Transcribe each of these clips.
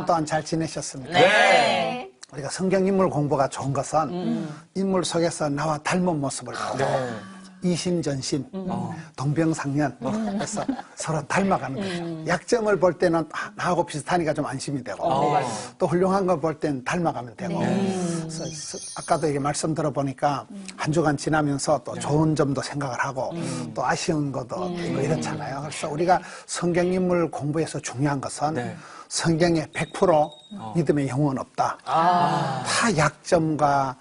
주간 동안 잘 지내셨습니까? 네. 우리가 성경 인물 공부가 좋은 것은 인물 속에서 나와 닮은 모습을 보고 이심전심, 동병상련 해서 서로 닮아가는 거죠. 약점을 볼 때는 나하고 비슷하니까 좀 안심이 되고 또 훌륭한 걸 볼 때는 닮아가면 되고 그래서 아까도 이게 말씀 들어보니까 한 주간 지나면서 또 좋은 점도 생각을 하고 또 아쉬운 것도 있고 이렇잖아요. 그래서 우리가 성경인물 공부에서 중요한 것은 성경에 100% 믿음의 영혼 없다. 다 약점과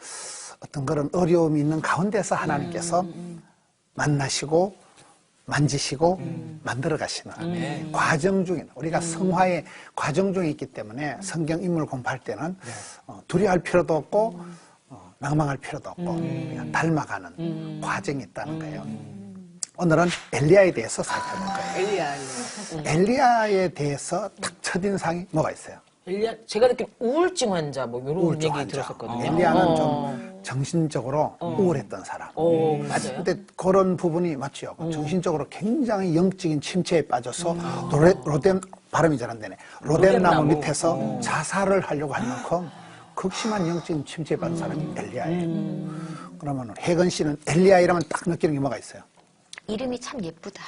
어떤 그런 어려움이 있는 가운데서 하나님께서 만나시고 만지시고 만들어 가시는 과정 중에 우리가 성화의 과정 중에 있기 때문에 성경 인물 공부할 때는 두려워할 필요도 없고 낭망할 필요도 없고 그냥 닮아가는 과정이 있다는 거예요. 오늘은 엘리야에 대해서 살펴볼 거예요. 엘리야에 대해서 딱 첫인상이 뭐가 있어요? 엘리야, 제가 듣기로 우울증 환자 뭐 이런 우울증 얘기 환자. 들었었거든요. 엘리야는 좀 정신적으로 우울했던 사람. 맞아요. 근데 그런 부분이 맞죠. 정신적으로 굉장히 영적인 침체에 빠져서 로뎀 발음이 잘 안 되네. 로뎀나무 밑에서 자살을 하려고 할 만큼 극심한 영적인 침체에 빠진 사람이 엘리야예요. 그러면 혜건 씨는 엘리야 이러면 딱 느끼는 게 뭐가 있어요? 이름이 참 예쁘다.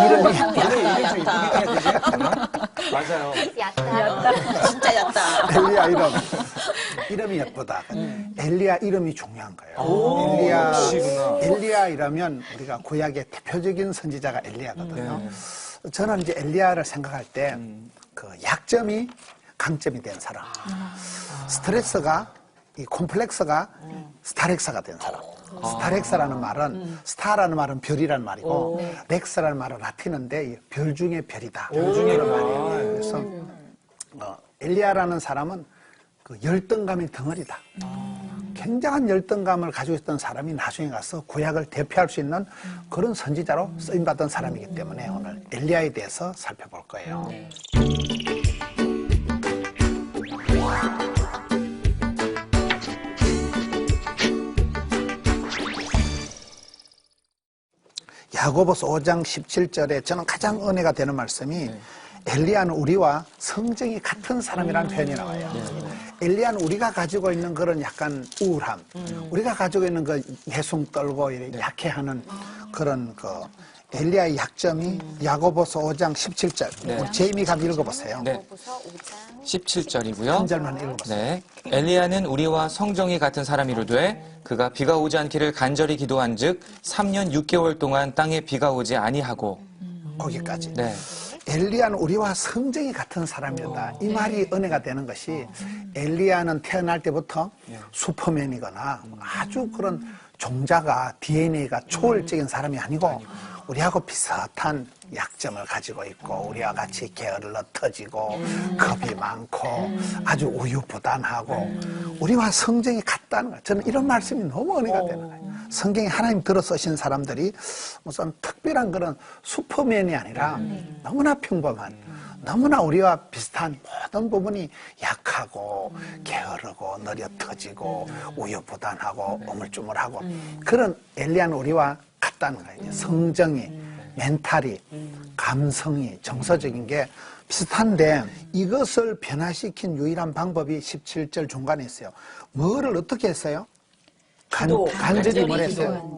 이름이 맞아요. 얕다. 진짜 얕다. 엘리야 이름이 예쁘다. 엘리야 이름이 중요한 거예요. 엘리야 이러면 우리가 구약의 대표적인 선지자가 엘리야거든요. 저는 이제 엘리야를 생각할 때 그 약점이 강점이 된 사람, 스트레스가 이 콤플렉스가 스타렉스가 된 사람. 스타렉스라는 말은 스타라는 말은 별이라는 말이고 렉스라는 말은 라틴어인데 별 중에 별이다. 별 중에 말이에요. 그래서 엘리야라는 사람은 그 열등감의 덩어리다. 굉장한 열등감을 가지고 있던 사람이 나중에 가서 구약을 대표할 수 있는 그런 선지자로 쓰임받은 사람이기 때문에 오늘 엘리야에 대해서 살펴볼 거예요. 야고보서 5장 17절에 저는 가장 은혜가 되는 말씀이 엘리야는 우리와 성정이 같은 사람이라는 표현이 나와요. 엘리야는 우리가 가지고 있는 그런 약간 우울함, 우리가 가지고 있는 그 내숭 떨고 약해하는 그런 그 엘리야의 약점이 야고보서 5장 17절. 우리 제이미가 한번 읽어보세요. 야고보서 5장 17절이고요. 한 절만 읽어보세요. 네. 엘리야는 우리와 성정이 같은 사람이로되 그가 비가 오지 않기를 간절히 기도한즉 3년 6개월 동안 땅에 비가 오지 아니하고 거기까지. 네. 엘리야는 우리와 성정이 같은 사람이다. 이 말이 은혜가 되는 것이 엘리야는 태어날 때부터 슈퍼맨이거나 아주 그런 종자가 DNA가 초월적인 사람이 아니고 우리하고 비슷한 약점을 가지고 있고 우리와 같이 게을러 터지고 겁이 많고 아주 우유부단하고 우리와 성정이 같다는 거예요. 저는 이런 말씀이 너무 은혜가 되는 거예요. 성경에 하나님 들어 쓰신 사람들이 무슨 특별한 그런 슈퍼맨이 아니라 너무나 평범한 너무나 우리와 비슷한 모든 부분이 약하고 게으르고 느려 터지고 우유부단하고 우물쭈물하고 그런 엘리야는 우리와 같다는 거예요. 성정이, 멘탈이, 감성이, 정서적인 게 비슷한데 이것을 변화시킨 유일한 방법이 17절 중간에 있어요. 뭐를 어떻게 했어요? 간절히 뭘 했어요?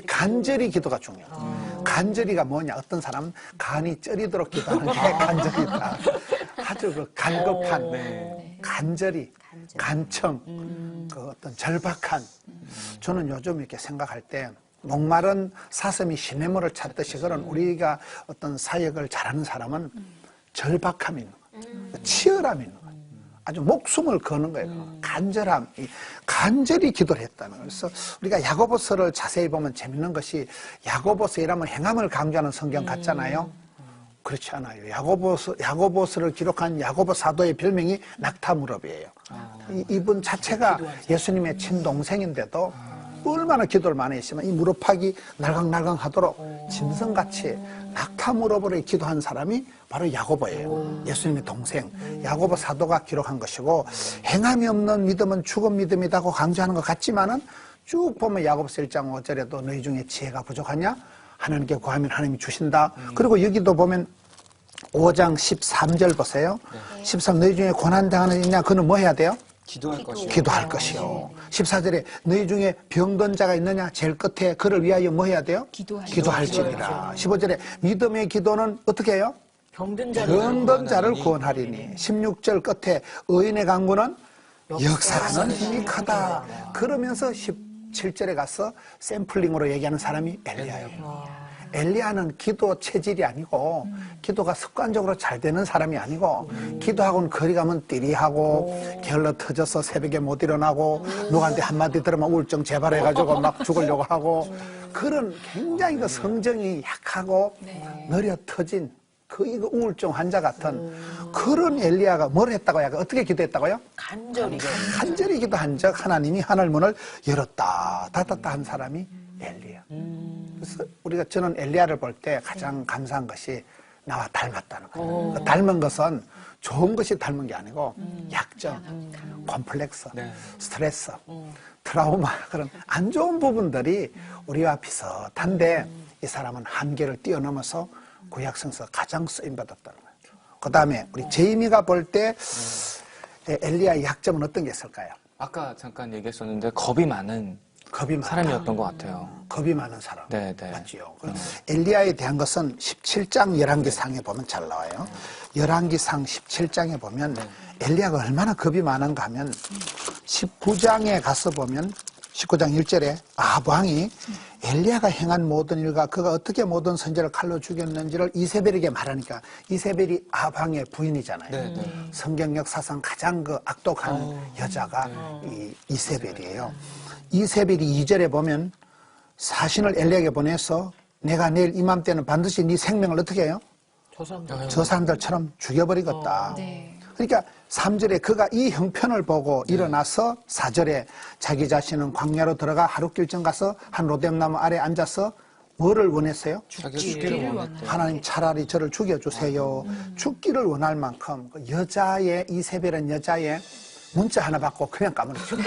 간절히 기도가 중요해요. 간절히가 뭐냐? 어떤 사람은 간이 쩌리도록 기도하는 게 간절이다. 아주 그 갈급한, 간절히, 간청, 그 어떤 절박한. 저는 요즘 이렇게 생각할 때 목마른 사슴이 시냇물을 찾듯이 그런 우리가 어떤 사역을 잘하는 사람은 절박함이 있는 거예요. 치열함이 있는 거예요. 아주 목숨을 거는 거예요. 간절함, 간절히 기도를 했다는 거예요. 그래서 우리가 야고보서를 자세히 보면 재밌는 것이 야고보서이라면 행함을 강조하는 성경 같잖아요. 그렇지 않아요. 야고보서를 기록한 야고보 사도의 별명이 낙타무릎이에요. 이분 자체가 예수님의 친동생인데도 얼마나 기도를 많이 했으면 이 무릎팍이 날강날강 하도록 짐승같이 낙타무릎으로 기도한 사람이 바로 야고보예요. 예수님의 동생 야고보 사도가 기록한 것이고 행함이 없는 믿음은 죽은 믿음이라고 강조하는 것 같지만은 쭉 보면 야고보서 1장 5절에도 너희 중에 지혜가 부족하냐? 하나님께 구하면 하나님이 주신다. 그리고 여기도 보면 5장 13절 보세요. 13 너희 중에 고난당하는 있냐? 그는 뭐 해야 돼요? 기도할 것이요. 기도할 것이요. 14절에 너희 중에 병든 자가 있느냐? 제일 끝에 그를 위하여 뭐 해야 돼요? 기도할지니라. 15절에 믿음의 기도는 어떻게 해요? 병든 자를 병든 자를 구원하리니. 16절 끝에 의인의 강구는 역사하는 힘이 크다. 그러면서 17절에 가서 샘플링으로 얘기하는 사람이 엘리야예요. 엘리야는 기도 체질이 아니고 기도가 습관적으로 잘 되는 사람이 아니고 기도하고는 거리 가면 띠리하고 게을러 터져서 새벽에 못 일어나고 누구한테 한마디 들으면 우울증 재발해가지고 막 죽으려고 하고 그런 굉장히 그 성정이 약하고 느려 터진 그 우울증 환자 같은 그런 엘리야가 뭘 했다고요? 어떻게 기도했다고요? 간절히 기도한 적 하나님이 하늘 문을 열었다 닫았다 한 사람이 엘리야. 그래서 저는 엘리야를 볼 때 가장 감사한 것이 나와 닮았다는 거예요. 그 닮은 것은 좋은 것이 닮은 게 아니고 약점, 콤플렉스, 스트레스, 트라우마 그런 안 좋은 부분들이 우리와 비슷한데 이 사람은 한계를 뛰어넘어서 구약성서 가장 쓰임받았다는 거예요. 그 다음에 우리 제이미가 볼 때 엘리야의 약점은 어떤 게 있을까요? 아까 잠깐 얘기했었는데 겁이 많은 사람이었던 것 같아요. 겁이 많은 사람. 네. 맞지요. 엘리야에 대한 것은 17장 열왕기상에 보면 잘 나와요. 열왕기상 17장에 보면 엘리야가 얼마나 겁이 많은가 하면 19장에 가서 보면 19장 1절에 아합 왕이 엘리야가 행한 모든 일과 그가 어떻게 모든 선지자를 칼로 죽였는지를 이세벨에게 말하니까 이세벨이 아합 왕의 부인이잖아요. 성경 역사상 가장 그 악독한 여자가 이 이세벨이에요. 이세벨이 2절에 보면 사신을 엘리야에게 보내서 내가 내일 이맘때는 반드시 네 생명을 어떻게 해요? 저 사람들처럼 죽여버리겠다. 그러니까 3절에 그가 이 형편을 보고 일어나서 4절에 자기 자신은 광야로 들어가 하룻길쯤 가서 한 로뎀나무 아래 앉아서 뭐를 원했어요? 죽기를 원했대요. 하나님 차라리 저를 죽여주세요. 죽기를 원할 만큼 그 여자의 이세벨은 여자의 문자 하나 받고 그냥 까무러져.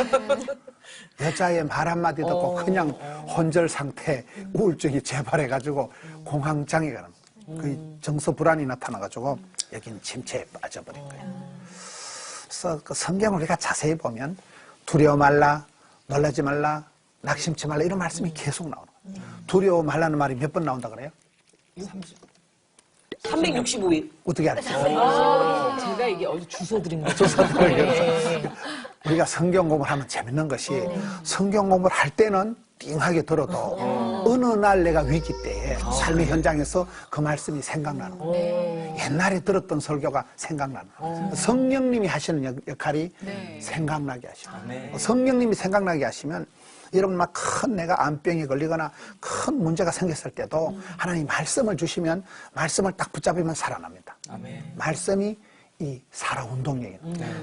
여자의 말 한마디 듣고 그냥 혼절 상태 우울증이 재발해가지고 공황장애가 그 정서 불안이 나타나가지고 여긴 침체에 빠져버린 거예요. 그래서 그 성경을 우리가 자세히 보면 두려워 말라, 놀라지 말라, 낙심치 말라 이런 말씀이 계속 나오는 거예요. 두려워 말라는 말이 몇 번 나온다 그래요? 365일. 어떻게 알았어요? 제가 이게 어디 주워 드린 거죠. 우리가 성경 공부를 하면 재밌는 것이 성경 공부를 할 때는 띵하게 들어도 어느 날 내가 위기 때에 삶의 현장에서 그 말씀이 생각나는 거예요. 옛날에 들었던 설교가 생각나는 거예요. 성령님이 하시는 역할이 생각나게 하시고 성령님이 생각나게 하시면 여러분 막 큰 내가 암병에 걸리거나 큰 문제가 생겼을 때도 하나님 말씀을 주시면 말씀을 딱 붙잡으면 살아납니다. 말씀이 이 살아 운동력이에요.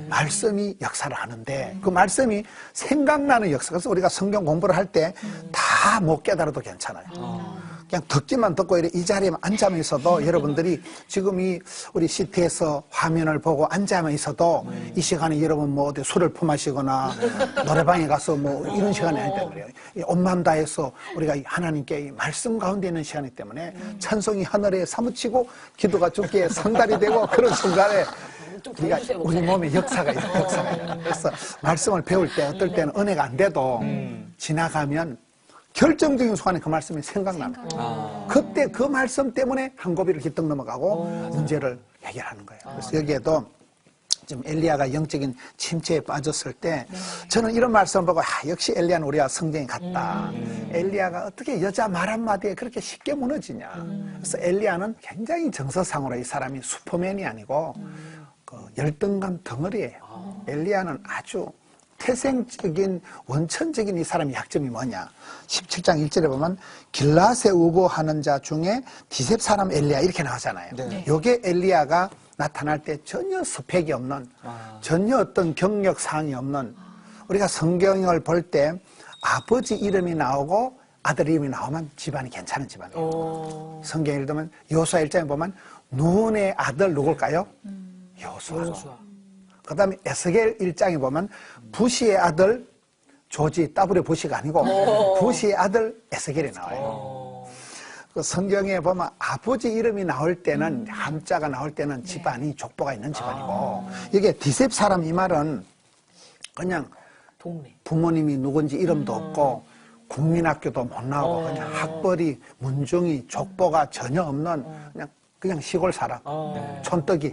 말씀이 역사를 하는데 그 말씀이 생각나는 역사. 그래서 우리가 성경 공부를 할 때 다 못 깨달아도 괜찮아요. 그냥 듣기만 듣고 이 자리에 앉아만 있어도 여러분들이 지금 이 우리 CT에서 화면을 보고 앉아만 있어도 이 시간에 여러분 뭐 어디 술을 품마시거나 노래방에 가서 뭐 이런 시간이 아니기 때문에 온 마음 다해서 우리가 하나님께 이 말씀 가운데 있는 시간이기 때문에 찬송이 하늘에 사무치고 기도가 주께 상달이 되고 그런 순간에 우리가 우리 몸에 역사가 있어요. 역사가 있어요. 그래서 말씀을 배울 때 어떨 때는 은혜가 안 돼도 지나가면 결정적인 순간에 그 말씀이 생각나는 거예요. 그때 그 말씀 때문에 한 고비를 휘떡 넘어가고 문제를 해결하는 거예요. 그래서 여기에도 지금 엘리야가 영적인 침체에 빠졌을 때 저는 이런 말씀을 보고 역시 엘리야는 우리와 성경이 같다. 엘리야가 어떻게 여자 말 한마디에 그렇게 쉽게 무너지냐. 그래서 엘리야는 굉장히 정서상으로 이 사람이 슈퍼맨이 아니고 그 열등감 덩어리예요. 엘리야는 아주 태생적인 원천적인 이 사람의 약점이 뭐냐. 17장 1절에 보면 길라세 우고하는 자 중에 디셉 사람 엘리야 이렇게 나오잖아요. 요게 엘리야가 나타날 때 전혀 스펙이 없는 전혀 어떤 경력 사항이 없는 우리가 성경을 볼 때 아버지 이름이 나오고 아들 이름이 나오면 집안이 괜찮은 집안이에요. 성경 예를 들면 요수아 1장에 보면 눈의 아들 누굴까요? 요수아. 그 다음에 에스겔 1장에 보면 부시의 아들 조지 더블의 부시가 아니고 부시의 아들 에스겔이 나와요. 그 성경에 보면 아버지 이름이 나올 때는 함자가 나올 때는 집안이 족보가 있는 집안이고 이게 디셉 사람 이 말은 그냥 동네. 부모님이 누군지 이름도 없고 국민학교도 못 나오고 그냥 학벌이 문중이 족보가 전혀 없는 그냥 시골 사람 촌떡이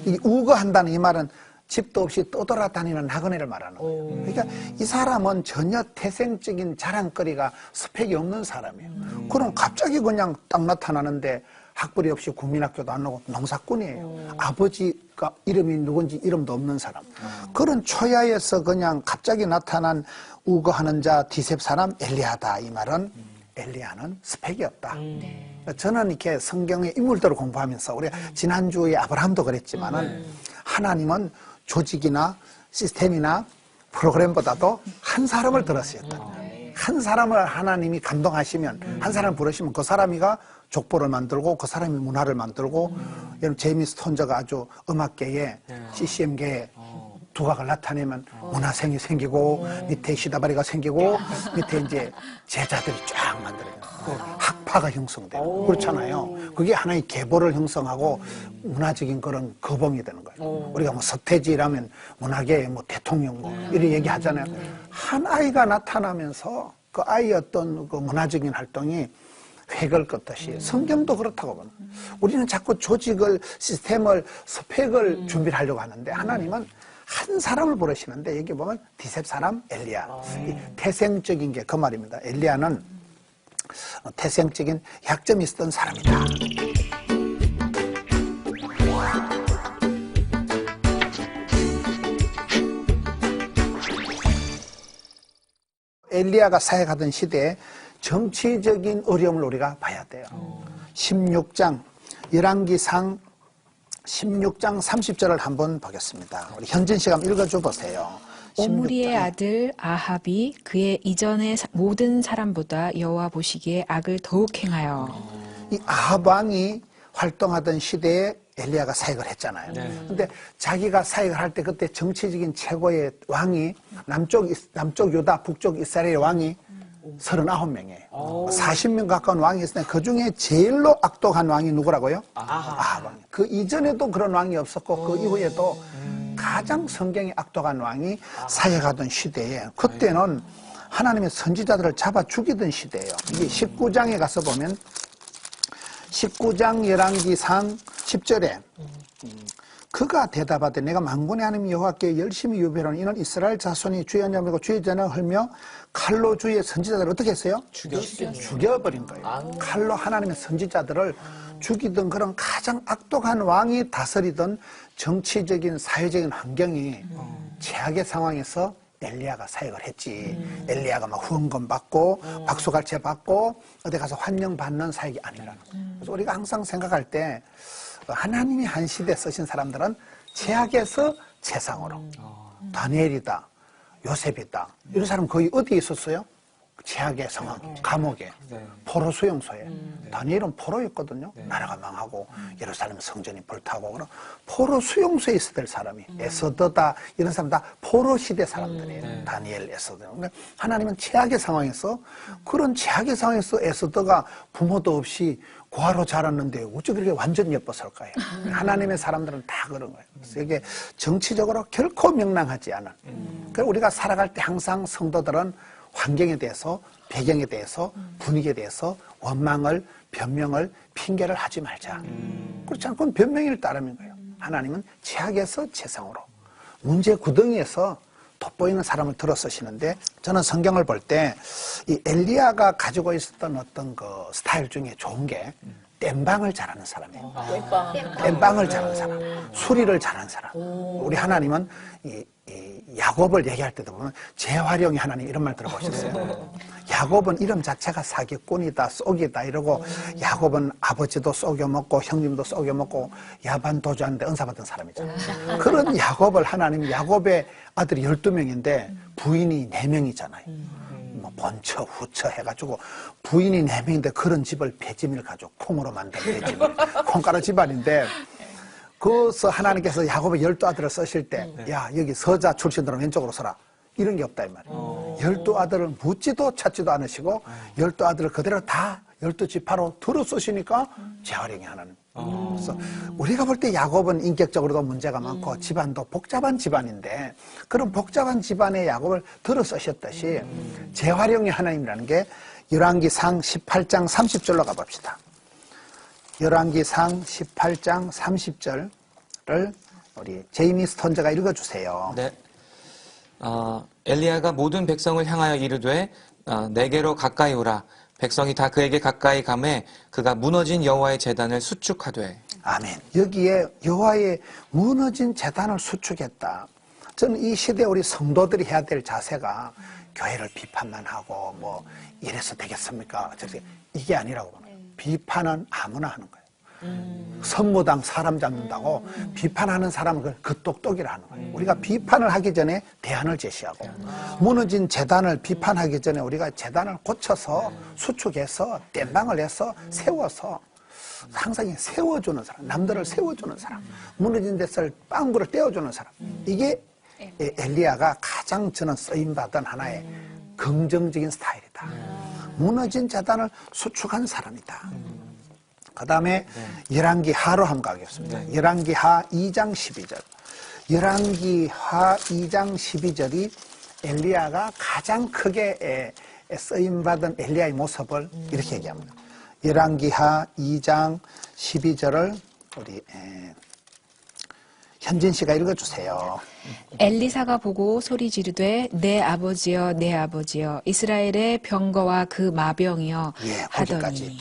이 우거한다는 이 말은 집도 없이 떠돌아다니는 나그네를 말하는 거예요. 그러니까 이 사람은 전혀 태생적인 자랑거리가 스펙이 없는 사람이에요. 그럼 갑자기 그냥 딱 나타나는데 학벌이 없이 국민학교도 안 나오고 농사꾼이에요. 아버지가 이름이 누군지 이름도 없는 사람. 그런 초야에서 그냥 갑자기 나타난 우거하는 자 디셉 사람 엘리야다. 이 말은 엘리야는 스펙이 없다. 저는 이렇게 성경의 인물들을 공부하면서 우리가 지난주에 아브라함도 그랬지만은 하나님은 조직이나 시스템이나 프로그램보다도 한 사람을 들었어요. 한 사람을 하나님이 감동하시면 한 사람을 부르시면 그 사람이가 족보를 만들고 그 사람이 문화를 만들고 여러분 제이미 스톤저가 아주 음악계에 CCM계에 두각을 나타내면 문화생이 생기고 밑에 시다바리가 생기고 밑에 이제 제자들이 쫙 만들어요. 학파가 형성돼요. 그렇잖아요. 그게 하나의 계보를 형성하고 문화적인 그런 거봉이 되는 거예요. 우리가 뭐 서태지라면 문화계의 뭐 대통령 뭐 이런 얘기 하잖아요. 한 아이가 나타나면서 그 아이의 어떤 그 문화적인 활동이 획을 긋듯이 성경도 그렇다고 봅니다. 우리는 자꾸 조직을 시스템을 스펙을 준비를 하려고 하는데 하나님은 한 사람을 부르시는데 여기 보면 디셉 사람 엘리야. 이 태생적인 게 그 말입니다. 엘리야는 태생적인 약점이 있었던 사람이다. 엘리야가 사역하던 시대에 정치적인 어려움을 우리가 봐야 돼요. 16장 열왕기상 16장 30절을 한번 보겠습니다. 우리 현진 씨가 한번 읽어줘 보세요. 오므리의 아들 아합이 그의 이전의 모든 사람보다 여호와 보시기에 악을 더욱 행하여 이 아합 왕이 활동하던 시대에 엘리야가 사역을 했잖아요. 근데 자기가 사역을 할 때 그때 정치적인 최고의 왕이 남쪽 유다, 북쪽 이스라엘 왕이 39명이에요. 40명 가까운 왕이 있었는데 그 중에 제일로 악독한 왕이 누구라고요? 아합 왕. 그 이전에도 그런 왕이 없었고 그 이후에도 가장 성경이 악독한 왕이 사역하던 시대에 그때는 하나님의 선지자들을 잡아 죽이던 시대예요. 이게 19장에 가서 보면 19장 열왕기상 10절에 그가 대답하되 내가 만군의 하나님 여호와께 열심히 유배하노니 이는 이스라엘 자손이 주의 언약을 주의 전을 헐며 칼로 주의 선지자들을 어떻게 했어요? 죽여버린 거예요. 칼로 하나님의 선지자들을 죽이던 그런 가장 악독한 왕이 다스리던 정치적인 사회적인 환경이 최악의 상황에서 엘리야가 사역을 했지. 엘리야가 막 후원금 받고 박수갈채 받고 어디 가서 환영 받는 사역이 아니라는 거예요. 그래서 우리가 항상 생각할 때 하나님이 한 시대에 쓰신 사람들은 최악에서 최상으로 다니엘이다, 요셉이다 이런 사람 거의 어디에 있었어요? 최악의 상황, 감옥에, 포로 수용소에. 다니엘은 포로였거든요. 나라가 망하고 예루살렘 성전이 불타고 그럼 포로 수용소에 있어야 될 사람이 에스더다 이런 사람 다 포로 시대 사람들이에요. 다니엘, 에스더. 근데 하나님은 최악의 상황에서 그런 최악의 상황에서 에스더가 부모도 없이 고아로 자랐는데 어찌 그렇게 완전 예뻤을까요? 하나님의 사람들은 다 그런 거예요. 그래서 이게 정치적으로 결코 명랑하지 않은. 그래서 우리가 살아갈 때 항상 성도들은 환경에 대해서, 배경에 대해서, 분위기에 대해서 원망을, 변명을, 핑계를 하지 말자. 그렇지 않고 변명일 따름인 거예요. 하나님은 최악에서 최상으로, 문제 구덩이에서 돋보이는 사람을 들어 쓰시는데 저는 성경을 볼 때 이 엘리야가 가지고 있었던 어떤 그 스타일 중에 좋은 게 땜방을 잘하는 사람이에요. 땜방을 잘하는 사람, 수리를 잘하는 사람. 우리 하나님은 이 야곱을 얘기할 때도 보면 재활용의 하나님 이런 말 들어보셨어요? 야곱은 이름 자체가 사기꾼이다, 쏘기다 이러고 야곱은 아버지도 쏘겨먹고 형님도 쏘겨먹고 야반도주하는데 은사받은 사람이잖아요. 그런 야곱을 하나님이 야곱의 아들이 12명인데 부인이 4명이잖아요. 뭐 번처 후처 해가지고 부인이 4명인데 그런 집을 배지밀 가지고 콩으로 만든 배지밀 콩가루 집안인데 그래서 하나님께서 야곱의 12아들을 쓰실 때 야 여기 서자 출신들은 왼쪽으로 서라 이런 게 없다 이 말이에요. 12아들을 묻지도 찾지도 않으시고 12아들을 그대로 다 12지파로 들어 쓰시니까 재활용이 하나님. 그래서 우리가 볼 때 야곱은 인격적으로도 문제가 많고 집안도 복잡한 집안인데 그런 복잡한 집안의 야곱을 들어 쓰셨듯이 재활용이 하나님이라는 게 열왕기상 18장 30절로 가봅시다. 열왕기상 18장 30절을 우리 제이미 스톤저가 읽어주세요. 네. 엘리야가 모든 백성을 향하여 이르되 내게로 가까이 오라. 백성이 다 그에게 가까이 가매 그가 무너진 여호와의 제단을 수축하되. 아멘. 여기에 여호와의 무너진 제단을 수축했다. 저는 이 시대에 우리 성도들이 해야 될 자세가 교회를 비판만 하고 뭐 이래서 되겠습니까? 이게 아니라고 봅니다. 비판은 아무나 하는 거예요. 선무당 사람 잡는다고 비판하는 사람은 그 똑똑이라 하는 거예요. 우리가 비판을 하기 전에 대안을 제시하고 무너진 재단을 비판하기 전에 우리가 재단을 고쳐서 수축해서 땜방을 해서 세워서 항상 세워주는 사람, 남들을 세워주는 사람, 무너진 데서 빵불을 떼어주는 사람. 이게 엘리야가 가장 저는 쓰임받은 하나의 긍정적인 스타일이다. 무너진 재단을 수축한 사람이다. 그 다음에 열왕기하로 한번 가겠습니다. 열왕기하 2장 12절. 열왕기하 2장 12절이 엘리야가 가장 크게 쓰임받은 엘리야의 모습을 이렇게 얘기합니다. 열왕기하 2장 12절을 우리 현진 씨가 읽어주세요. 엘리사가 보고 소리 지르되 내 아버지여 내 아버지여 이스라엘의 병거와 그 마병이여 거기까지. 하더니.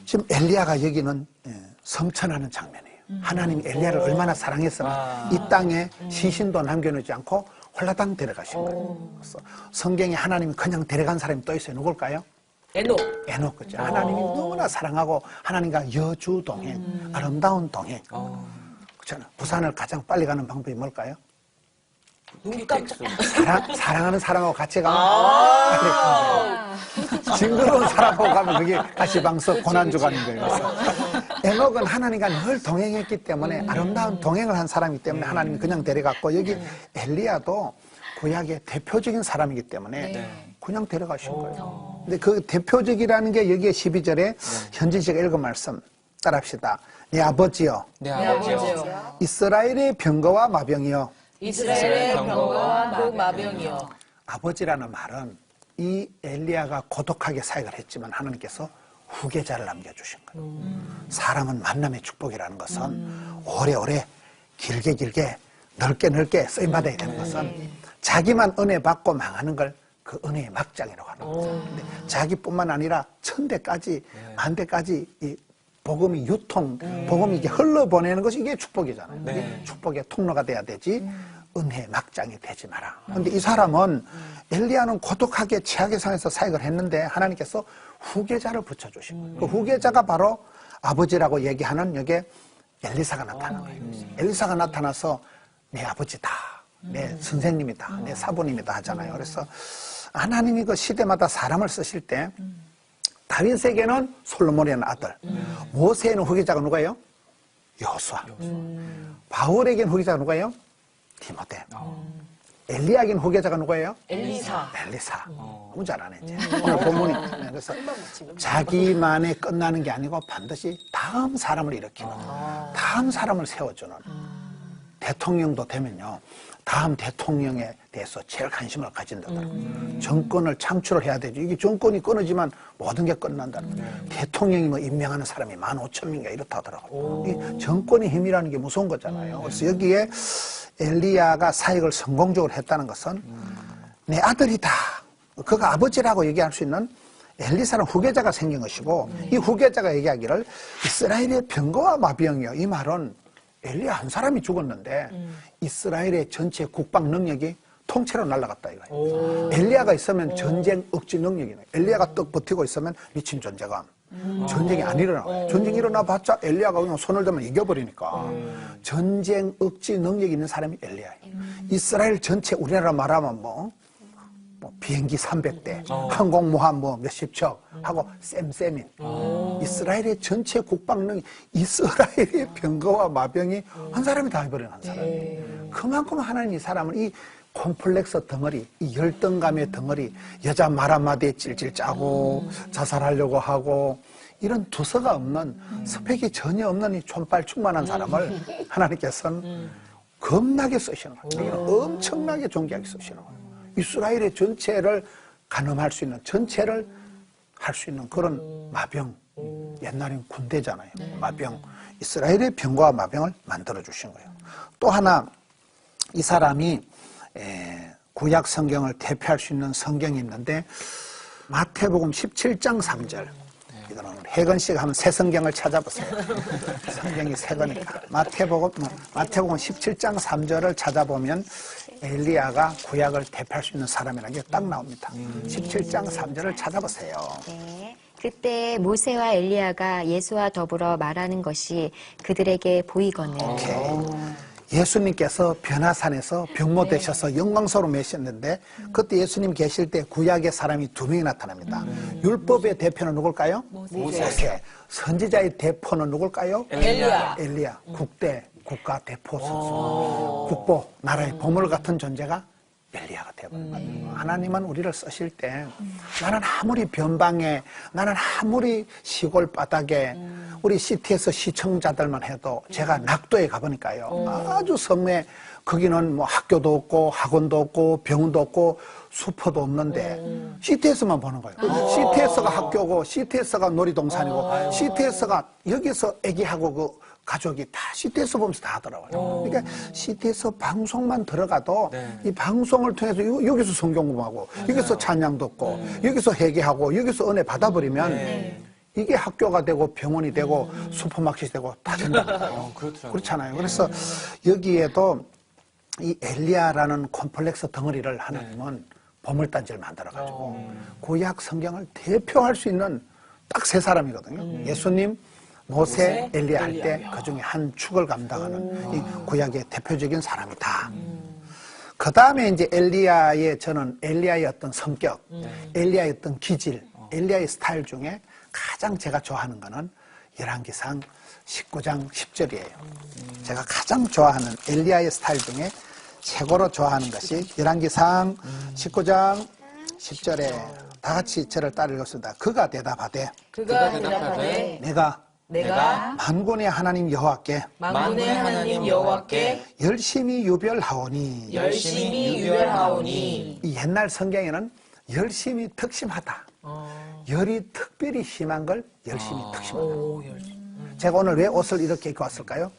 지금 엘리야가 여기는 성천하는 장면이에요. 하나님이 엘리야를 얼마나 사랑했으면 이 땅에 시신도 남겨놓지 않고 홀라당 데려가신 거예요. 그래서 성경에 하나님이 그냥 데려간 사람이 또 있어요. 누굴까요? 에녹. 그죠. 하나님이 너무나 사랑하고 하나님과 여주 동행, 아름다운 동행. 그렇잖아요. 부산을 가장 빨리 가는 방법이 뭘까요? 눈이 깜짝. 사랑하는 사람하고 같이 가면 징그러운 사람하고 가면 그게 가시방석 고난주간인 거예요. 그래서 에녹은 하나님과 늘 동행했기 때문에 아름다운 동행을 한 사람이기 때문에 하나님이 그냥 데려갔고 여기 엘리야도 구약의 대표적인 사람이기 때문에 그냥 데려가신 거예요. 근데 그 대표적이라는 게 여기에 12절에 현진 씨가 읽은 말씀 따라합시다. 내 아버지여, 내 아버지여. 이스라엘의 병거와 마병이여. 이스라엘의 병거와 그 마병이여. 아버지라는 말은 이 엘리야가 고독하게 사역을 했지만 하나님께서 후계자를 남겨주신 거예요. 사람은 만남의 축복이라는 것은 오래오래 길게 넓게 쓰임받아야 되는 것은 자기만 은혜 받고 망하는 걸 그 은혜의 막장이라고 하는 거죠. 근데 자기뿐만 아니라 천대까지 만대까지 이 복음이 복음이 이게 흘러보내는 것이 이게 축복이잖아요. 이게 축복의 통로가 돼야 되지 은혜의 막장이 되지 마라. 그런데 이 사람은 엘리야는 고독하게 최악의 상황에서 사역을 했는데 하나님께서 후계자를 붙여주신 거예요. 그 후계자가 바로 아버지라고 얘기하는 여기에 엘리사가 나타난 거예요. 엘리사가 나타나서 내 아버지다, 내 선생님이다, 내 사부님이다 하잖아요. 그래서 하나님이 그 시대마다 사람을 쓰실 때 다윗에게는 솔로몬이라는 아들, 모세에는 후계자가 누가요? 여호수아. 바울에게는 후계자가 누가요? 디모데. 엘리야에게는 후계자가 누가예요? 엘리사. 너무 잘하네 이제. 오늘 본문이 그래서 자기만에 끝나는 게 아니고 반드시 다음 사람을 일으키는, 다음 사람을 세워주는. 대통령도 되면요, 다음 대통령에 대해서 제일 관심을 가진다더라고요. 정권을 창출을 해야 되죠. 이게 정권이 끊어지면 모든 게 끝난다는 거예요. 대통령이 뭐 임명하는 사람이 15,000명인가 이렇다 하더라고요. 이 정권의 힘이라는 게 무서운 거잖아요. 그래서 여기에 엘리야가 사역을 성공적으로 했다는 것은 내 아들이다, 그가 아버지라고 얘기할 수 있는 엘리사는 후계자가 생긴 것이고, 이 후계자가 얘기하기를 이스라엘의 병거와 마병이요, 이 말은 엘리야 한 사람이 죽었는데 이스라엘의 전체 국방 능력이 통째로 날아갔다 이거예요. 엘리야가 있으면 전쟁 억지 능력이 나요. 엘리야가 떡 버티고 있으면 미친 존재감. 전쟁이 안 일어나요. 전쟁이 일어나봤자 엘리야가 그냥 손을 대면 이겨버리니까. 전쟁 억지 능력이 있는 사람이 엘리야예요. 이스라엘 전체 우리나라 말하면 뭐 비행기 300대, 항공모함 뭐 몇십 척 하고 쌤쌤인 이스라엘의 전체 국방 능력, 이스라엘의 병거와 마병이 한 사람이 다 해버린 한 사람이에요. 그만큼 하나님 이 사람을 이 콤플렉스 덩어리, 이 열등감의 덩어리, 여자 말 한마디에 찔찔 짜고 자살하려고 하고 이런 두서가 없는 스펙이 전혀 없는 이 촌발 충만한 사람을 하나님께서는 겁나게 쓰시는 거예요. 엄청나게 존귀하게 쓰시는 거예요. 이스라엘의 전체를 가늠할 수 있는, 전체를 할 수 있는 그런 마병. 옛날엔 군대잖아요. 마병. 이스라엘의 병과 마병을 만들어 주신 거예요. 또 하나 이 사람이 구약 성경을 대표할 수 있는 성경이 있는데 마태복음 17장 3절. 이거는 혜건 씨가 한번 새 성경을 찾아보세요. 성경이 새 거니까. 마태복음 17장 3절을 찾아보면 엘리야가 구약을 대표할 수 있는 사람이라는 게 딱 나옵니다. 17장 3절을 찾아보세요. 네. 그때 모세와 엘리야가 예수와 더불어 말하는 것이 그들에게 보이거늘. 예수님께서 변화산에서 병모 되셔서 영광스러워 메셨는데 그때 예수님 계실 때 구약의 사람이 2명이 나타납니다. 율법의 대표는 누굴까요? 모세. 선지자의 대표는 누굴까요? 엘리야. 국가 대표 선수. 국보, 나라의 보물 같은 존재가 엘리야가 되어버린 거예요. 하나님은 우리를 쓰실 때 나는 아무리 변방에, 나는 아무리 시골 바닥에 우리 시티에서 시청자들만 해도 제가 낙도에 가보니까요. 아주 섬에 거기는 뭐 학교도 없고 학원도 없고 병원도 없고 슈퍼도 없는데 시티에서만 보는 거예요. 시티에서가 학교고 시티에서가 놀이동산이고 시티에서가 여기서 애기하고 그 가족이 다 시티에서 보면서 다 하더라고요. 그러니까 시티에서 방송만 들어가도 이 방송을 통해서 여기서 성경 공부하고 여기서 찬양 듣고 여기서 회개하고 여기서 은혜 받아버리면 이게 학교가 되고 병원이 되고 슈퍼마켓이 되고 다 된다고요. 그렇잖아요. 그래서 여기에도 이 엘리야라는 콤플렉스 덩어리를 하나님은 보물단지를 만들어가지고 구약 성경을 대표할 수 있는 딱 3사람이거든요. 예수님, 모세, 엘리야 할 때 그 중에 한 축을 감당하는 이 구약의 대표적인 사람이다. 그 다음에 이제 저는 엘리야의 어떤 성격, 엘리야의 어떤 기질, 엘리야의 스타일 중에 가장 제가 좋아하는 거는 열왕기상 19장 10절이에요. 제가 가장 좋아하는 엘리야의 스타일 중에 최고로 좋아하는 것이 열왕기상 19장 10절에 다 같이 저를 따라 읽었습니다. 그가 대답하되 내가 만군의 하나님 여호와께 열심히 유별하오니 이 옛날 성경에는 열심히 특심하다. 열이 특별히 심한 걸 열심히 특심하다. 제가 오늘 왜 옷을 이렇게 입고 왔을까요?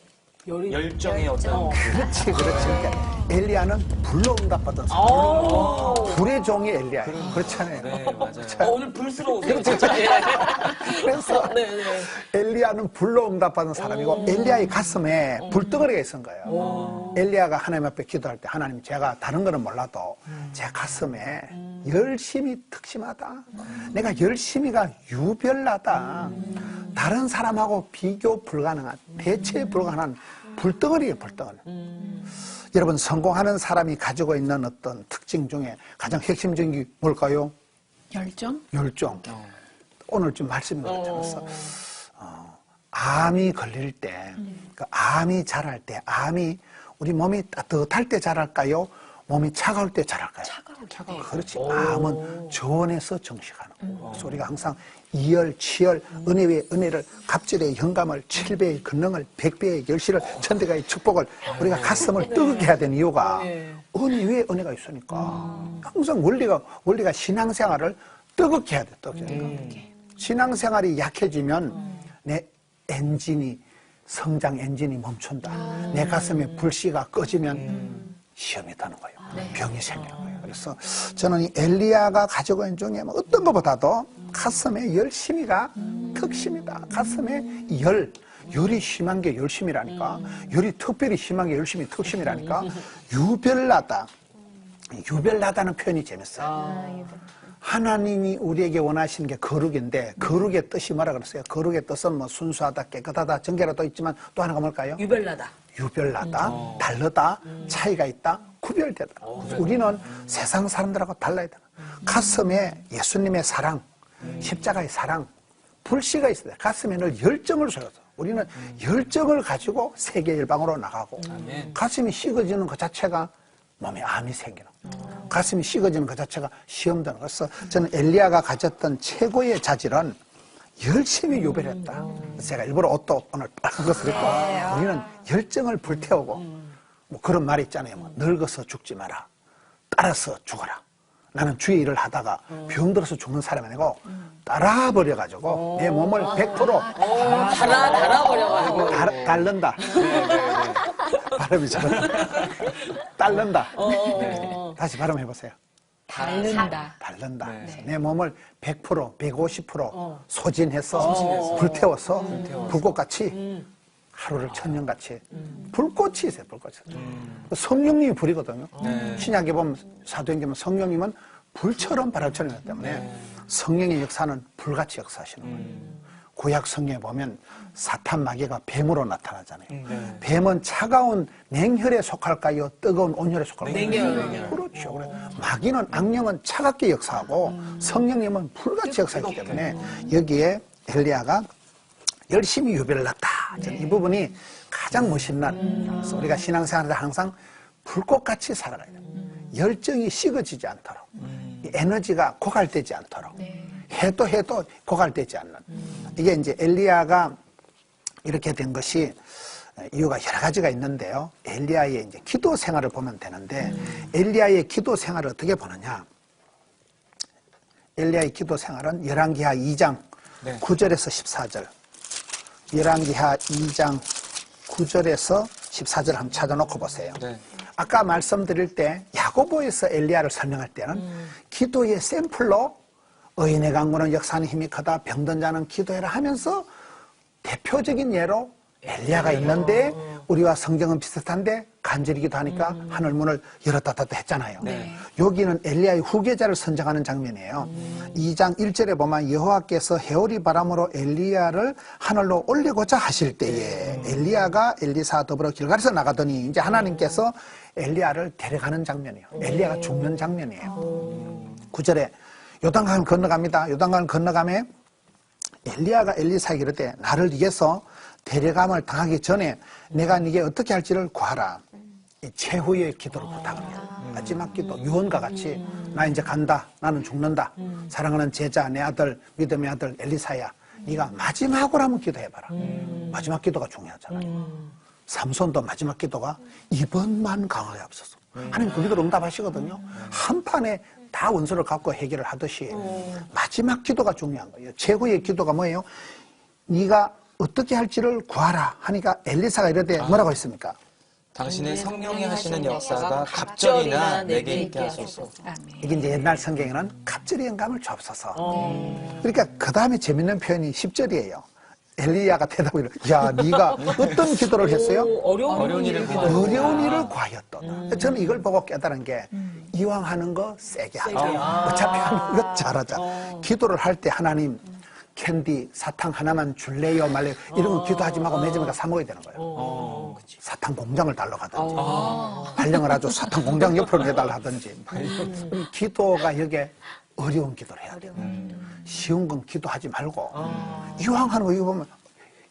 열정의 어떤 그렇지. 그러니까 엘리야는 불로 응답받은 사람. 불의 종이 엘리야예요. 그렇잖아요. 네, 맞아요. 오늘 불스러우세요. 그래서 엘리야는 불로 응답받은 사람이고 엘리야의 가슴에 불덩어리가 있은 거예요. 엘리야가 하나님 앞에 기도할 때 하나님 제가 다른 거는 몰라도 제 가슴에 열심히 특심하다. 내가 열심히가 유별나다. 다른 사람하고 비교 불가능한, 대체 불가능한 불덩어리예요, 불덩어리. 여러분, 성공하는 사람이 가지고 있는 어떤 특징 중에 가장 핵심적인 게 뭘까요? 열정. 오늘 좀 말씀드렸잖아요. 암이 걸릴 때, 그 암이 자랄 때, 우리 몸이 따뜻할 때 자랄까요? 몸이 차가울 때 자랄까요? 차가울 때. 그렇지. 암은 저온에서 정식하는 거예요. 그래서 우리가 항상 이열, 치열, 은혜 위에 은혜를, 갑절의 영감을, 7배의 근능을, 100배의 결실을, 1000대가의 축복을 우리가 가슴을 뜨겁게 해야 되는 이유가 은혜 위에 은혜가 있으니까. 항상 원리가 신앙생활을 뜨겁게 해야 돼, 뜨겁게. 신앙생활이 약해지면 내 성장 엔진이 멈춘다. 내 가슴에 불씨가 꺼지면 시험이 드는 거예요. 병이 생기는 거예요. 그래서 저는 이 엘리야가 가지고 있는 중에 어떤 것보다도 가슴에 열심히가 특심이다. 가슴에 열이 심한 게 열심이라니까. 열이 특별히 심한 게 열심이 특심이라니까. 유별나다는 표현이 재밌어요. 하나님이 우리에게 원하시는 게 거룩인데 거룩의 뜻이 뭐라 그랬어요? 거룩의 뜻은 뭐 순수하다, 깨끗하다, 정결하다 있지만 또 하나가 뭘까요? 유별나다, 다르다, 차이가 있다, 구별되다. 우리는 세상 사람들하고 달라야 되나. 가슴에 예수님의 사랑, 십자가의 사랑, 불씨가 있어야 돼. 가슴에 늘 열정을 쏘여서 우리는 열정을 가지고 세계 열방으로 나가고 가슴이 식어지는 것 자체가 몸에 암이 생기는 거예요. 가슴이 식어지는 그 자체가 시험되는 거예요. 그래서 저는 엘리야가 가졌던 최고의 자질은 열심히 요배를 했다. 제가 일부러 옷도 오늘 빨간 것을 입고 우리는 열정을 불태우고 뭐 그런 말이 있잖아요. 뭐 늙어서 죽지 마라. 따라서 죽어라. 나는 주의 일을 하다가 병들어서 죽는 사람이 아니고 따라버려가지고 내 몸을 100% 달아버려가지고. 달른다. 발음이 잘 달른다. 다시 발음해보세요. 닳는다. 달른다. 그래서 내 몸을 100%, 150% 소진해서 불태워서 불꽃같이 하루를 천년같이 불꽃이 있어요. 불꽃이. 성령님이 불이거든요. 신약에 보면 사도행전에 보면 성령님은 불처럼 바람처럼 하기 때문에 성령의 역사는 불같이 역사하시는 거예요. 구약 성경에 보면 사탄 마귀가 뱀으로 나타나잖아요. 뱀은 차가운 냉혈에 속할까요? 뜨거운 온혈에 속할까요? 냉혈. 그렇죠. 그래. 마귀는 악령은 차갑게 역사하고 성령님은 불같이 역사하기 때문에 여기에 엘리야가 열심히 유배를 났다. 저는 이 부분이 가장 멋있는. 그래서 우리가 신앙생활에서 항상 불꽃같이 살아가야 돼요. 열정이 식어지지 않도록, 이 에너지가 고갈되지 않도록, 해도 고갈되지 않는. 이게 이제 엘리야가 이렇게 된 것이 이유가 여러 가지가 있는데요. 엘리야의 이제 기도 생활을 보면 되는데, 엘리야의 기도 생활을 어떻게 보느냐? 엘리야의 기도 생활은 열왕기하 2장 9절에서 14절. 열왕기하 2장 9절에서 14절 한번 찾아놓고 보세요. 아까 말씀드릴 때 야고보에서 엘리야를 설명할 때는 기도의 샘플로 의인의 강구는 역사하는 힘이 크다, 병든 자는 기도해라 하면서 대표적인 예로 엘리야가 있는데 우리와 성경은 비슷한데 간절히 기도하니까 하늘문을 열었다 닫았다 했잖아요. 여기는 엘리야의 후계자를 선정하는 장면이에요. 2장 1절에 보면 여호와께서 해오리 바람으로 엘리야를 하늘로 올리고자 하실 때에 엘리야가 엘리사와 더불어 길갈에서 나가더니 이제 하나님께서 엘리야를 데려가는 장면이에요. 엘리야가 죽는 장면이에요. 9절에 요단강을 건너갑니다. 요단강을 건너가며 엘리야가 엘리사에게 이르되 나를 위해서 데려감을 당하기 전에 내가 네게 어떻게 할지를 구하라. 최후의 기도를 부탁합니다. 마지막 기도, 유언과 같이 나 이제 간다. 나는 죽는다. 사랑하는 제자, 내 아들, 믿음의 아들 엘리사야. 네가 마지막으로 한번 기도해봐라. 마지막 기도가 중요하잖아요. 삼손도 마지막 기도가 이번만 강하게 하옵소서. 하나님 그 기도를 응답하시거든요. 한 판에 다 원수를 갖고 해결을 하듯이 마지막 기도가 중요한 거예요. 최후의 기도가 뭐예요? 네가 어떻게 할지를 구하라 하니까 엘리사가 이러되 뭐라고 했습니까? 당신의 성령이 하시는 역사가 갑절이나 내게 있게 하소서. 이게 이제 옛날 성경에는 갑절의 영감을 주옵소서. 그러니까 그 다음에 재밌는 표현이 10절이에요. 엘리야가 대답을 야 네가 어떤 기도를 했어요? 어려운 일을 어려운 일을 구하였도다. 저는 이걸 보고 깨달은 게 이왕 하는 거 세게 하자. 어차피 하는 거 잘하자. 기도를 할 때 하나님 캔디, 사탕 하나만 줄래요? 말래요? 이런 거 기도하지 말고 매점에 가서 사 먹어야 되는 거예요. 사탕 공장을 달러 가든지 발령을 아주 사탕 공장 옆으로 내달라 하든지. 기도가 여기에 어려운 기도를 해야 돼요. 쉬운 건 기도하지 말고 이왕 하는 거 이거 보면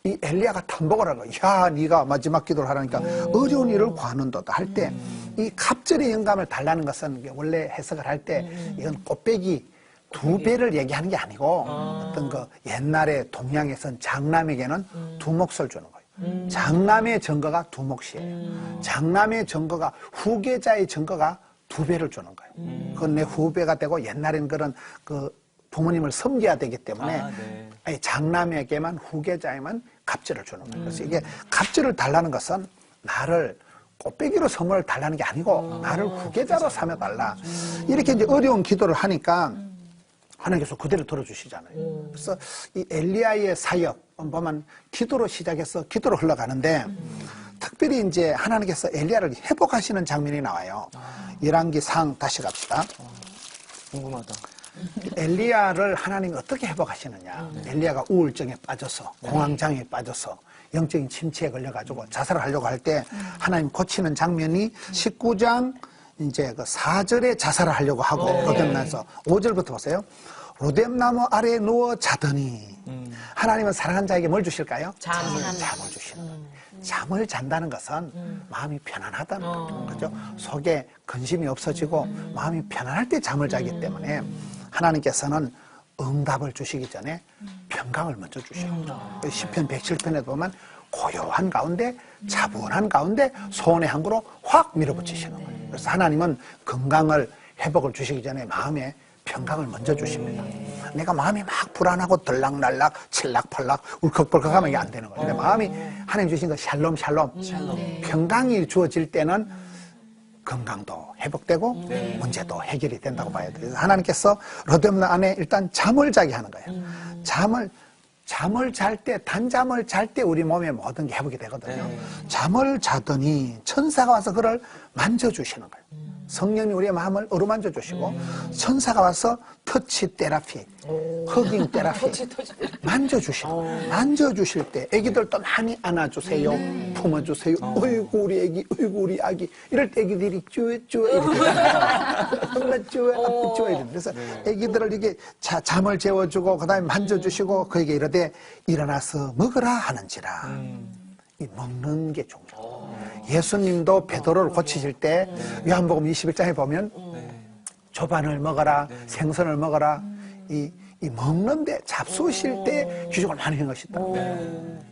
이 엘리야가 탐복을 하는 거야. 야 네가 마지막 기도를 하라니까 어려운 일을 구하는도다 할 때 이 갑절의 영감을 달라는 것은 원래 해석을 할 때 이건 꽃배기 2배를 얘기하는 게 아니고 어떤 그 옛날에 동양에선 장남에게는 2몫을 주는 거예요. 장남의 증거가 2몫이에요. 장남의 증거가 후계자의 증거가 2배를 주는 거예요. 그건 내 후배가 되고 옛날에는 그런 그 부모님을 섬겨야 되기 때문에 아니, 장남에게만 후계자에만 갑절을 주는 거예요. 그래서 이게 갑절을 달라는 것은 나를 꽃배기로 선물을 달라는 게 아니고 나를 후계자로 삼아 달라. 이렇게 이제 어려운 기도를 하니까 하나님께서 그대로 들어주시잖아요. 그래서 이 엘리야의 사역 보면 기도로 시작해서 기도로 흘러가는데 특별히 이제 하나님께서 엘리야를 회복하시는 장면이 나와요. 열왕기상 다시 갑시다. 궁금하다. 엘리야를 하나님이 어떻게 회복하시느냐. 엘리야가 우울증에 빠져서 공황장애에 빠져서 영적인 침체에 걸려가지고 자살을 하려고 할 때 하나님 고치는 장면이 19장 이제 그 4절에 자살을 하려고 하고 거듭나서 5절부터 보세요. 로뎀나무 아래에 누워 자더니 하나님은 사랑한 자에게 뭘 주실까요? 잠을. 잠을 주시는 거예요. 잠을 잔다는 것은 마음이 편안하다는 거죠. 그죠? 속에 근심이 없어지고 마음이 편안할 때 잠을 자기 때문에 하나님께서는 응답을 주시기 전에 평강을 먼저 주셔요. 시편 107편에 보면 고요한 가운데 차분한 가운데 소원의 항구로 확 밀어붙이시는 거예요. 그래서 하나님은 건강을 회복을 주시기 전에 마음에 평강을 먼저 주십니다. 내가 마음이 막 불안하고 들락날락 칠락팔락 울컥벌컥하면 이게 안 되는 거예요. 근데 마음이 하나님 주신 거 샬롬 평강이 주어질 때는 건강도 회복되고 문제도 해결이 된다고 봐야 돼요. 그래서 하나님께서 로뎀나 안에 일단 잠을 자게 하는 거예요. 잠을 잘 때, 단잠을 잘 때 우리 몸에 모든 게 회복이 되거든요. 잠을 자더니 천사가 와서 그를 만져주시는 거예요. 성령이 우리의 마음을 어루만져 주시고 천사가 와서 터치 테라피, 허깅 테라피 만져주실 때 애기들도 많이 안아주세요, 품어주세요. 어이구 우리 애기, 어이구 우리 아기. 이럴 때 애기들이 쭈쭈 이렇게 엄마 쭈 이렇게. 그래서 애기들을 이게 잠을 재워주고 그다음에 만져주시고 그에게 이르되 일어나서 먹으라 하는지라. 이 먹는 게 중요해요. 예수님도 베드로를 고치실 때 요한복음 21장에 보면 조반을 먹어라, 생선을 먹어라. 이 먹는데 잡수실 때 기적을 많이 한 것이다.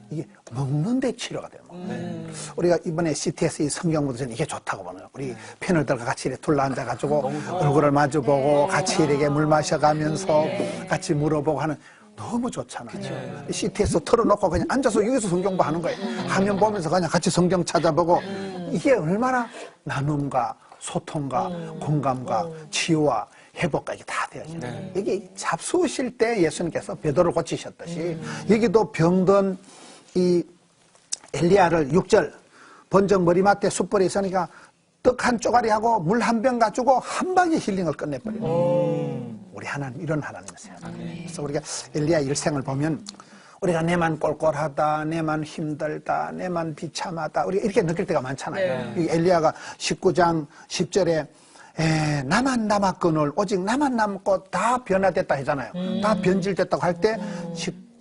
이게 먹는데 치료가 돼요. 우리가 이번에 CTS 이 성경보다 저는 이게 좋다고 보네요. 우리 패널들과 같이 이렇게 둘러앉아가지고 얼굴을 마주보고 같이 이렇게 물 마셔가면서 같이 물어보고 하는 너무 좋잖아요. CT에서 틀어놓고 그냥 앉아서 여기서 성경보 하는 거예요. 화면 보면서 그냥 같이 성경 찾아보고 이게 얼마나 나눔과 소통과 공감과 치유와 회복과 이게 다 되어지는 여기 잡수실 때 예수님께서 베드로를 고치셨듯이 여기도 병든 이 엘리야를 6절 번쩍 머리맡에 숯불이 있으니까 떡 한 쪼가리하고 물 한 병 가지고 한 방에 힐링을 끝내버려요. 우리 하나님 이런 하나님이세요. 그래서 우리가 엘리야 일생을 보면 우리가 내만 꼴꼴하다, 내만 힘들다, 내만 비참하다 우리가 이렇게 느낄 때가 많잖아요. 이 엘리야가 19장 10절에 나만 남았거늘 오직 나만 남고 다 변화됐다 하잖아요. 다 변질됐다고 할 때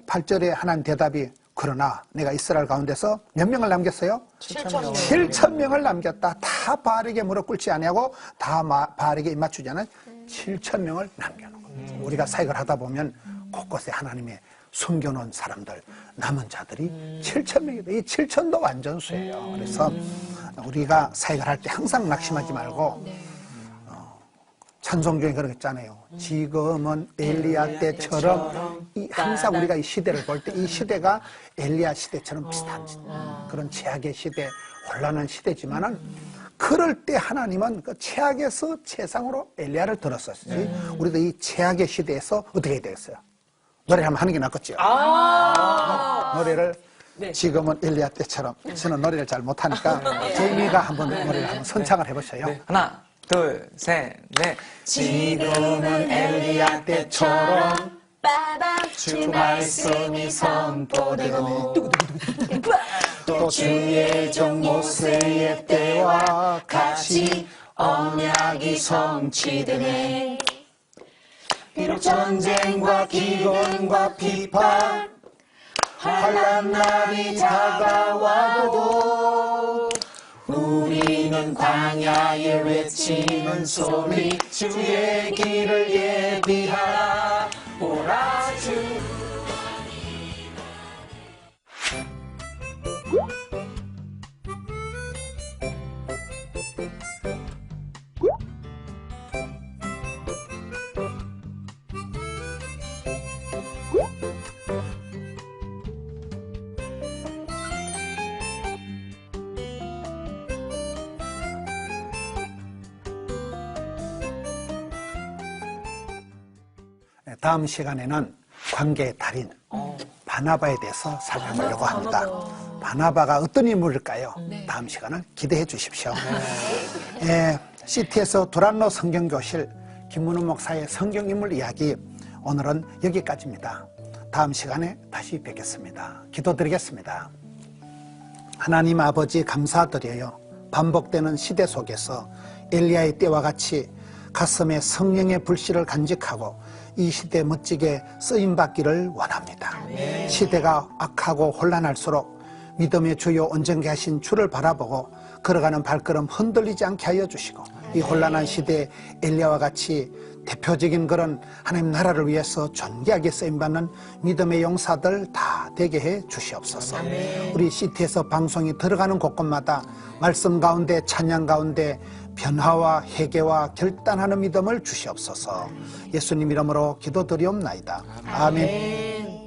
18절에 하나님 대답이 그러나 내가 이스라엘 가운데서 몇 명을 남겼어요? 7,000명을 남겼다. 다 바알에게 무릎 꿇지 아니하고 다 바알에게 입맞추지 않은 7,000명을 남겨놓은 거예요. 우리가 사역을 하다 보면 곳곳에 하나님의 숨겨놓은 사람들, 남은 자들이 7,000명이다. 이 7,000도 완전수예요. 그래서 우리가 사역을 할 때 항상 낙심하지 말고 찬송 중에 그런 거 있잖아요. 지금은 엘리야 때처럼 항상 우리가 이 시대를 볼 때 이 시대가 엘리야 시대처럼 비슷한 그런 최악의 시대, 혼란한 시대지만은 그럴 때 하나님은 그 최악에서 최상으로 엘리야를 들었었지. 우리도 이 최악의 시대에서 어떻게 해야 되겠어요? 노래를 한번 하는 게 낫겠죠. 노래를 지금은 엘리야 때처럼. 저는 노래를 잘 못하니까 제이미가 한번 노래를 한번 선창을 해보셔요. 하나, 둘, 셋, 넷. 지금은 엘리야 때처럼 주 말씀이 선포되고 또 주의 종 모세의 때와 같이 언약이 성취되네. 비록 전쟁과 기근과 비판 환난 날이 다가와도 우리는 광야에 외치는 소리 주의 길을 예비하라. 오라 주 다음 시간에는 관계의 달인 바나바에 대해서 살펴보려고 합니다. 바나바가 어떤 인물일까요? 다음 시간을 기대해 주십시오. CT에서 두란노 성경교실 김문우 목사의 성경인물 이야기 오늘은 여기까지입니다. 다음 시간에 다시 뵙겠습니다. 기도드리겠습니다. 하나님 아버지 감사드려요. 반복되는 시대 속에서 엘리야의 때와 같이 가슴에 성령의 불씨를 간직하고 이 시대에 멋지게 쓰임받기를 원합니다. 시대가 악하고 혼란할수록 믿음의 주요 온전케 하신 주를 바라보고 걸어가는 발걸음 흔들리지 않게 하여 주시고 이 혼란한 시대에 엘리야와 같이 대표적인 그런 하나님 나라를 위해서 존귀하게 쓰임받는 믿음의 용사들 다 되게 해 주시옵소서. 우리 CT에서 방송이 들어가는 곳곳마다 말씀 가운데 찬양 가운데 변화와 회개와 결단하는 믿음을 주시옵소서. 예수님 이름으로 기도드리옵나이다. 아멘.